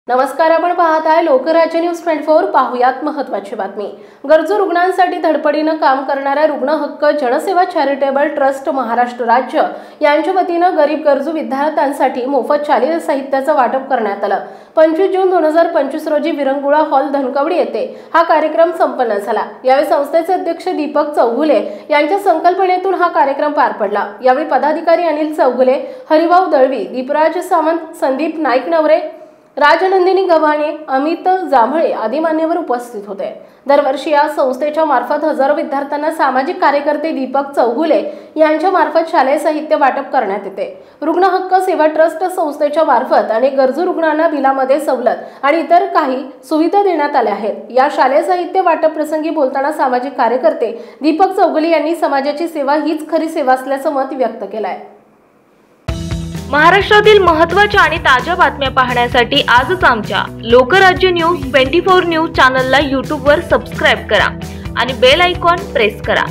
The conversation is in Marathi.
नमस्कार, आपण पाहत आहे लोकराज्य न्यूज 24। पाहुयात महत्त्वाची बातमी। गरजू रुग्णांसाठी धडपडीने काम करणाऱ्या रुग्ण हक्क जनसेवा चॅरिटेबल ट्रस्ट महाराष्ट्र राज्य यांच्या वतीने गरीब गरजू विद्यार्थ्यांसाठी मोफत शालेय साहित्याचे वाटप करण्यात आले। 25 जून 2025 रोजी विरंगुळा हॉल धनकवडी येथे हा कार्यक्रम संपन्न झाला। यावेळी संस्थेचे अध्यक्ष दीपक चौगुले यांच्या संकल्पनेतून हा कार्यक्रम पार पडला। यावेळी पदाधिकारी अनिल चौगुले, हरिभाऊ दळवी, दीपराज सामंत, संदीप नाईक नवरे, राजनंदिनी गव्हाणे, अमित जांभळे आदी मान्यवर उपस्थित होते। दरवर्षी या संस्थेच्या मार्फत हजारो विद्यार्थ्यांना सामाजिक कार्यकर्ते दीपक चौगुले यांच्या मार्फत शालेय साहित्य वाटप करण्यात येते। रुग्ण हक्क सेवा ट्रस्ट संस्थेच्या मार्फत अनेक गरजू रुग्णांना बिलामध्ये सवलत आणि इतर काही सुविधा देण्यात आल्या आहेत। या शालेय साहित्य वाटप प्रसंगी बोलताना सामाजिक कार्यकर्ते दीपक चौगुले यांनी समाजाची सेवा हीच खरी सेवा असल्याचे मत व्यक्त केले आहे। महाराष्ट्रातील महत्त्वाच्या आणि ताज्या बातम्या पाहण्यासाठी आजच आमच्या लोकराज्य न्यूज 24 न्यूज चॅनलला YouTube वर सबस्क्राइब करा आणि बेल आयकॉन प्रेस करा।